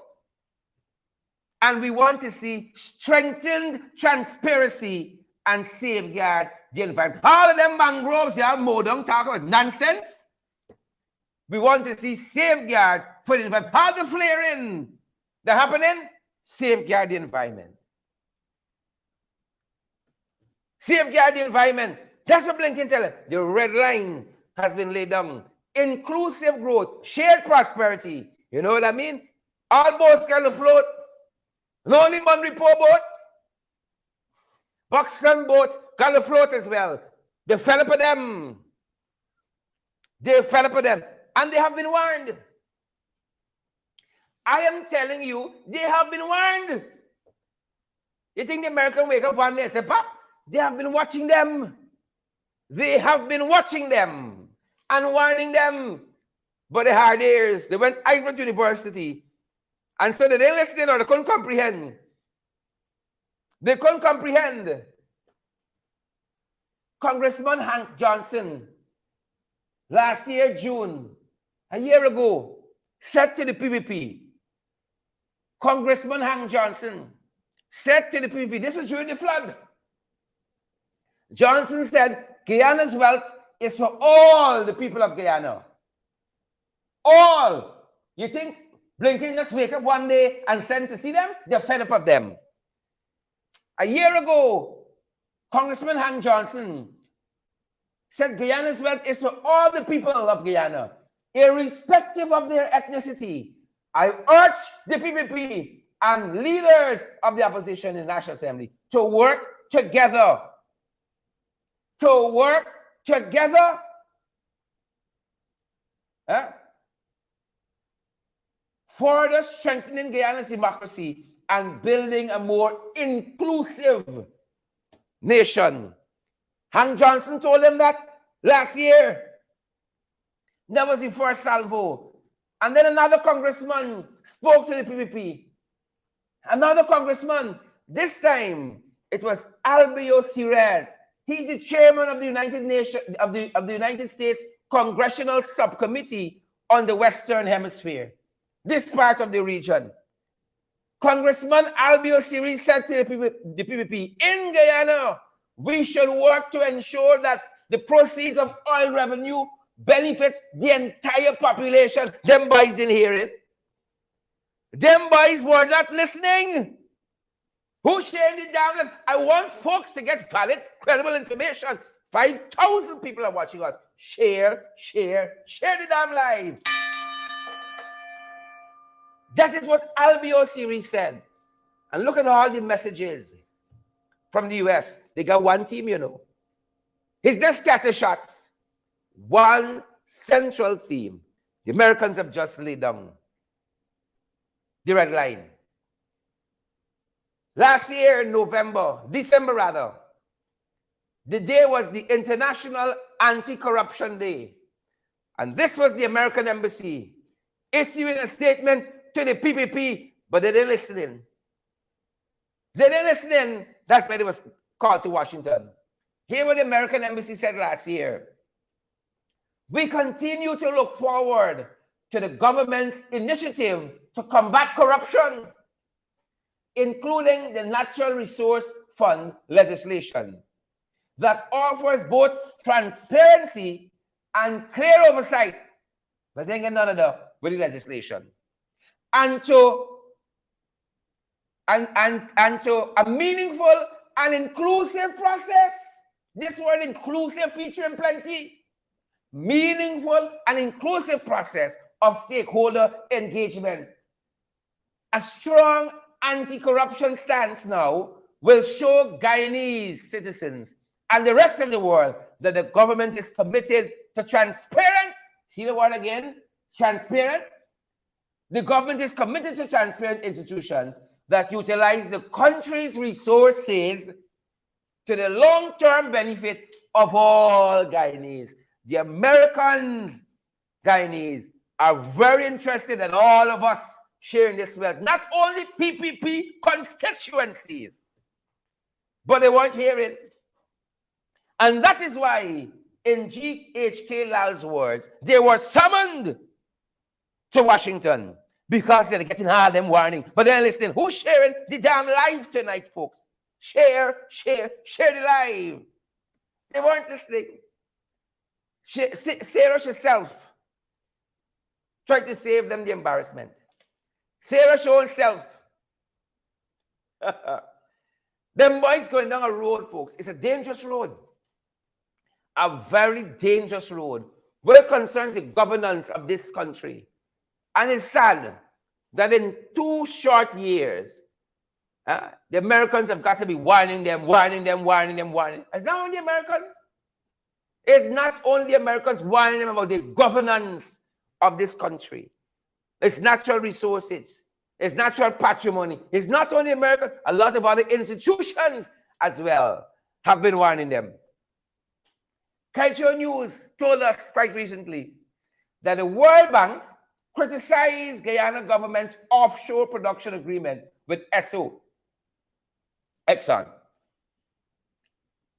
A: And we want to see strengthened transparency and safeguard the environment. All of them mangroves you have mowed down, talk about nonsense. We want to see safeguards for the environment. All the flaring that happening, safeguard the environment. Safeguard the environment. That's what Blinken tell us. The red line has been laid down. Inclusive growth, shared prosperity. You know what I mean? All boats can float. Not only Monterey boat. Buxton boat can float as well. Develop them. Develop them. And they have been warned. I am telling you, they have been warned. You think the American wake up one day and say, Pop, they have been watching them. They have been watching them and warning them. But they had ears. They went Ivy University. And so they didn't listen or they couldn't comprehend. They couldn't comprehend. Congressman Hank Johnson, last year, June, a year ago, said to the PPP, Congressman Hank Johnson said to the PPP, this was during the flood. Johnson said, Guyana's wealth is for all the people of Guyana. All. You think Blinken just wake up one day and send to see them? They're fed up of them. A year ago, Congressman Hank Johnson said Guyana's wealth is for all the people of Guyana, irrespective of their ethnicity. I urge the PPP and leaders of the opposition in the National Assembly to work together. To work together. Further strengthening Guyana's democracy and building a more inclusive nation. Hank Johnson told them that last year. That was the first salvo. And then another congressman spoke to the PPP. Another congressman. This time, it was Albio Sires. He's the chairman of the United States Congressional Subcommittee on the Western Hemisphere. This part of the region. Congressman Albio Sires said to the PPP, in Guyana, we should work to ensure that the proceeds of oil revenue benefits the entire population. Them boys didn't hear it. Them boys were not listening. Who shared it down? I want folks to get valid, credible information. 5,000 people are watching us. Share the damn live. That is what Albio Sires said. And look at all the messages from the US. They got one team, you know. It's just scatter shots. One central theme. The Americans have just laid down the red line. Last year in December rather, the day was the International Anti-Corruption Day. And this was the American Embassy issuing a statement to the PPP, but they didn't listen in. They didn't listen in. That's why they was called to Washington. Hear what the American Embassy said last year. We continue to look forward to the government's initiative to combat corruption, including the Natural Resource Fund legislation that offers both transparency and clear oversight, but they get none of that with the legislation. And to a meaningful and inclusive process. This word inclusive featuring plenty. Meaningful and inclusive process of stakeholder engagement. A strong anti-corruption stance now will show Guyanese citizens and the rest of the world that the government is committed to transparent, see the word again, transparent. The government is committed to transparent institutions that utilize the country's resources to the long-term benefit of all Guyanese. The Americans, Guyanese, are very interested in all of us sharing this wealth. Not only PPP constituencies, but they won't hear it. And that is why, in G.H.K. Lal's words, they were summoned to Washington because they're getting all them warning. But they're listening. Who's sharing the damn live tonight, folks? share the live. They weren't listening. Sarah herself tried to save them the embarrassment. Sarah showing self. Them boys going down a road, folks. It's a dangerous road. A very dangerous road. Where it concerns the governance of this country. And it's sad that in 2 short years, the Americans have got to be warning them. It's not only Americans. It's not only Americans warning them about the governance of this country. Its natural resources, its natural patrimony. It's not only America, a lot of other institutions as well have been warning them. Culture News told us quite recently that the World Bank criticized Guyana government's offshore production agreement with Exxon.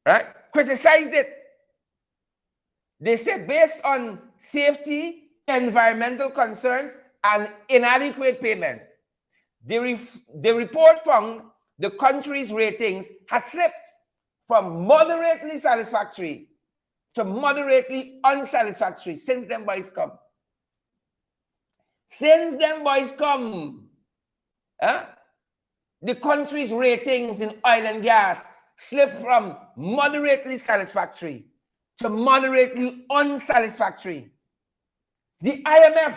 A: Right? Criticized it. They said based on safety, environmental concerns, and inadequate payment, the report found the country's ratings had slipped from moderately satisfactory to moderately unsatisfactory since them boys come. Since them boys come, the country's ratings in oil and gas slipped from moderately satisfactory to moderately unsatisfactory. The IMF,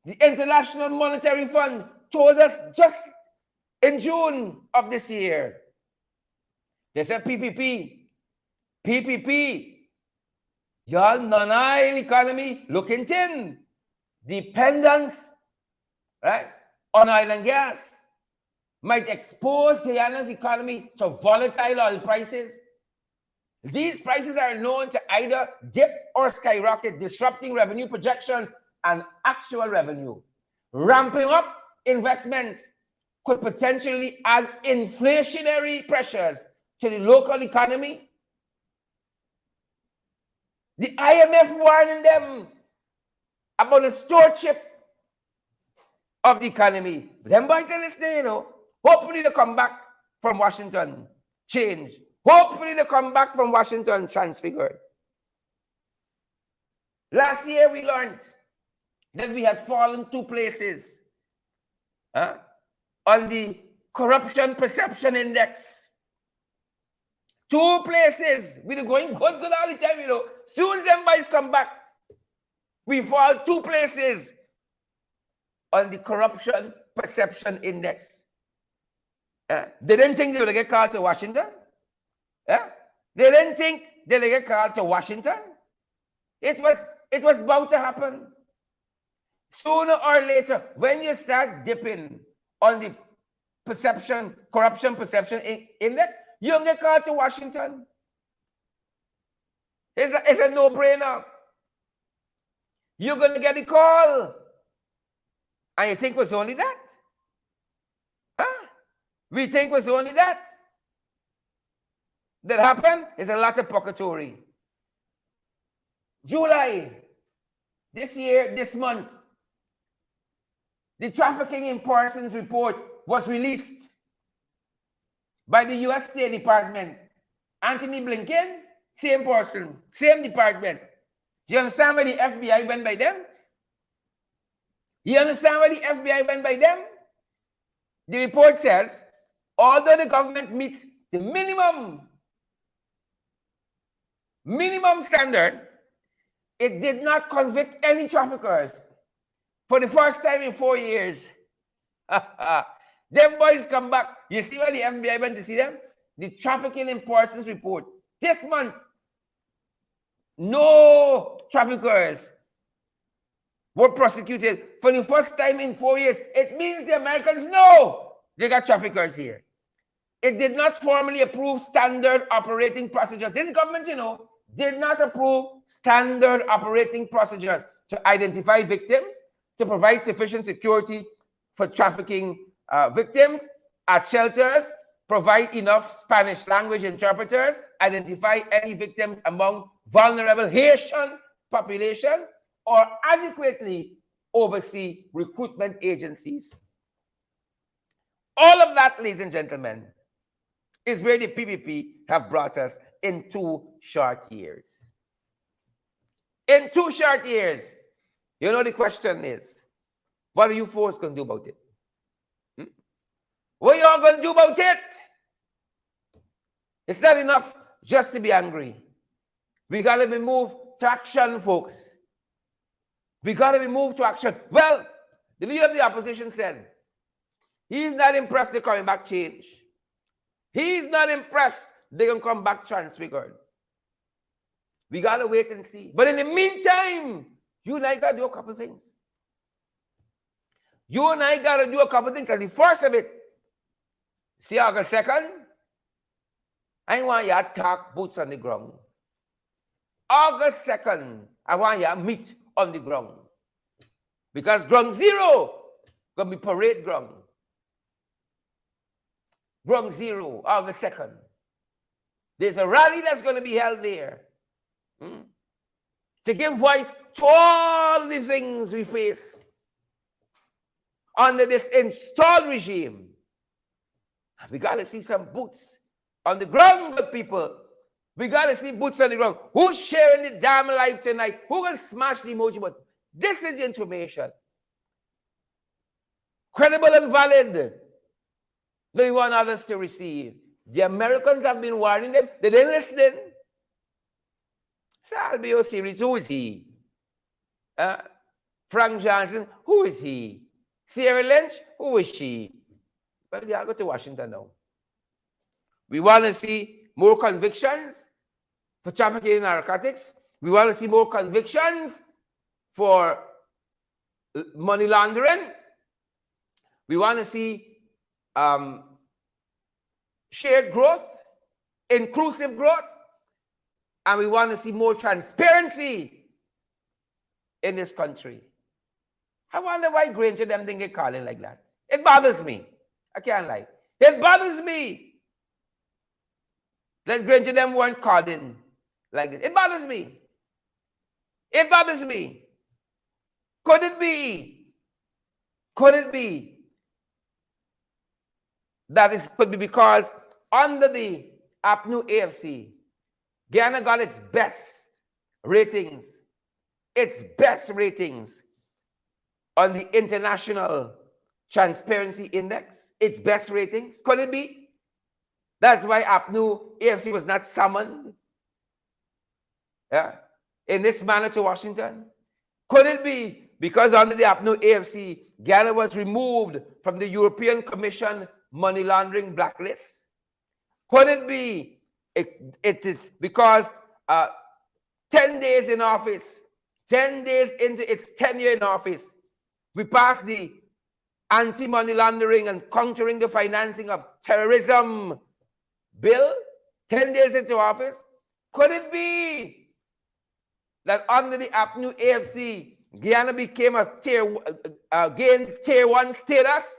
A: the International Monetary Fund, told us just in June of this year, they said PPP, y'all non-oil economy looking thin. Dependence, right, on oil and gas might expose Guyana's economy to volatile oil prices. These prices are known to either dip or skyrocket, disrupting revenue projections and actual revenue. Ramping up investments could potentially add inflationary pressures to the local economy. The IMF warning them about the stewardship of the economy. Them boys are listening, you know. Hopefully they come back from Washington changed. Hopefully they come back from Washington transfigured. Last year we learned that we had fallen 2 places on the corruption perception index. 2 places. We were going good all the time, you know. Soon as them boys come back, we fall 2 places on the corruption perception index. They didn't think they would get called to Washington. They didn't think they would get called to Washington. It was bound to happen. Sooner or later, when you start dipping on the corruption perception index, you don't get called to Washington. It's a no-brainer. You're going to get a call. And you think it was only that? We think it was only that. That happened is a lot of pocketry. July, this year, this month, the Trafficking in Persons report was released by the U.S. State Department. Anthony Blinken, same person, same department. Do you understand why the FBI went by them? You understand why the FBI went by them? The report says, although the government meets the minimum standard, it did not convict any traffickers for the first time in 4 years. Them boys come back. You see why the FBI went to see them? The Trafficking in Persons report. This month, no traffickers were prosecuted for the first time in 4 years. It means the Americans know they got traffickers here. It did not formally approve standard operating procedures. This government, you know, did not approve standard operating procedures to identify victims, to provide sufficient security for trafficking victims at shelters, provide enough Spanish language interpreters, identify any victims among vulnerable Haitian population, or adequately oversee recruitment agencies. All of that, ladies and gentlemen, is where the PPP have brought us in 2 short years. In 2 short years. You know, the question is, what are you folks going to do about it? What are y'all going to do about it? It's not enough just to be angry. We got to be moved to action, folks. We got to be moved to action. Well, the leader of the opposition said he's not impressed they're coming back change. He's not impressed they're going to come back transfigured. We got to wait and see. But in the meantime, you and I got to do a couple of things. You and I got to do a couple of things. And the first of it, see August 2nd, I want you to talk boots on the ground. August 2nd, I want you to meet on the ground. Because ground zero going to be parade ground. Ground zero, August 2nd. There's a rally that's going to be held there. To give voice to all the things we face under this installed regime. We got to see some boots on the ground, good people. We got to see boots on the ground. Who's sharing the damn life tonight? Who will smash the emoji button? This is the information. Credible and valid. They want others to receive. The Americans have been warning them. They didn't listen. So I'll be serious. Who is he? Frank Johnson, who is he? Sierra Lynch, who is she? But they are going to Washington now. We want to see more convictions for trafficking in narcotics. We want to see more convictions for money laundering. We want to see shared growth, inclusive growth, and we want to see more transparency in this country. I wonder why Granger them didn't get calling like that. It bothers me. I can't lie. It bothers me that Granger them weren't calling like this. It bothers me. It bothers me. Could it be that it could be because under the APNU AFC, Guyana got its best ratings on the International Transparency Index, its best ratings. Could it be? That's why APNU AFC was not summoned in this manner to Washington. Could it be because under the APNU AFC, Guyana was removed from the European Commission money laundering blacklist? Could it be it is because 10 days in office, 10 days into its tenure in office, we passed the anti-money laundering and countering the financing of terrorism bill 10 days into office? Could it be that under the APNU AFC, Guyana became gained tier 1 status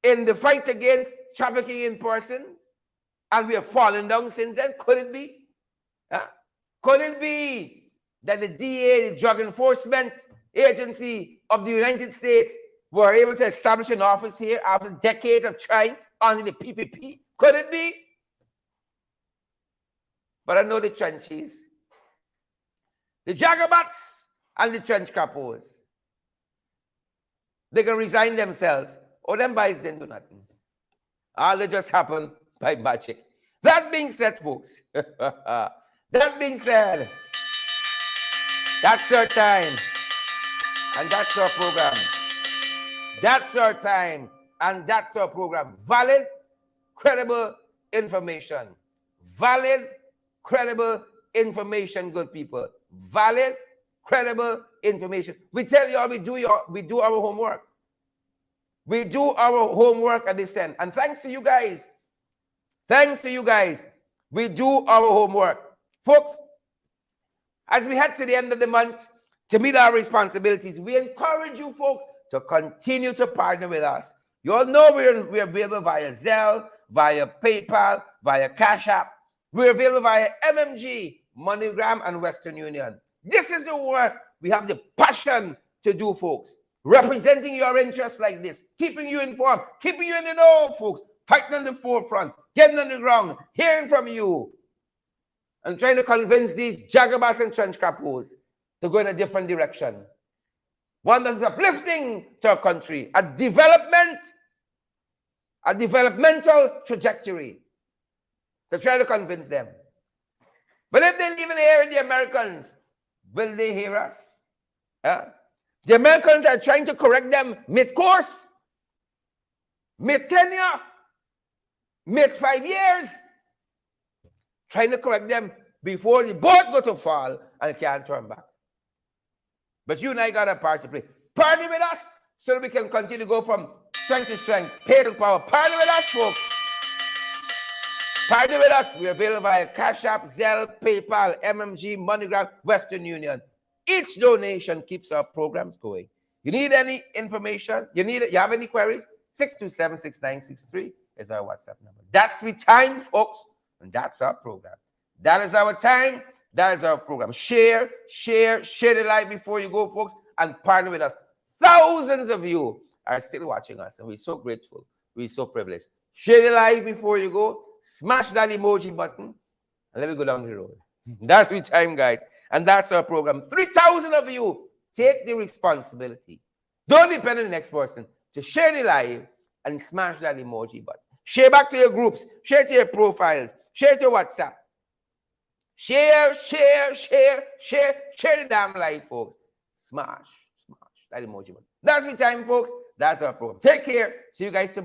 A: in the fight against trafficking in persons, and we have fallen down since then? Could it be? Could it be that the DA, the Drug Enforcement Agency of the United States, were able to establish an office here after decades of trying under the PPP? Could it be? But I know the trenches, the Jagabats and the trench capos, they can resign themselves. Or them boys didn't do nothing. All that just happened by magic. That being said, folks, that being said, that's our time. And that's our program. That's our time. And that's our program. Valid, credible information. Valid, credible information, good people. Valid, credible information. We tell you all we do our homework. We do our homework at this end. And thanks to you guys. Thanks to you guys. We do our homework. Folks, as we head to the end of the month to meet our responsibilities, we encourage you folks to continue to partner with us. You all know we're available via Zelle, via PayPal, via Cash App. We're available via MMG, MoneyGram, and Western Union. This is the work we have the passion to do, folks. Representing your interests like this, keeping you informed, keeping you in the know, folks. fighting on the forefront, getting on the ground, hearing from you, and trying to convince these jagabas and trench crappos to go in a different direction. One that is uplifting to our country, a developmental trajectory, to try to convince them. But if they even hear the Americans, will they hear us? The Americans are trying to correct them mid-course, mid-tenure, mid-5 years, trying to correct them before the boat go to fall and can't turn back. But you and I got a part to play. Partner with us so that we can continue to go from strength to strength, pace and power. Partner with us, folks. Partner with us. We're available via Cash App, Zelle, PayPal, MMG, MoneyGram, Western Union. Each donation keeps our programs going. You need any information? You have any queries? 627-6963 is our WhatsApp number. That's the time, folks, and that's our program. That is our time. That is our program. Share the live before you go, folks, and partner with us. Thousands of you are still watching us, and we're so grateful. We're so privileged. Share the live before you go. Smash that emoji button, and let me go down the road. That's the time, guys, and that's our program. 3,000 of you take the responsibility. Don't depend on the next person to share the live and smash that emoji button. Share back to your groups. Share to your profiles. Share to your WhatsApp. Share the damn live, folks. Smash that emoji button. That's my time, folks. That's our program. Take care. See you guys tomorrow.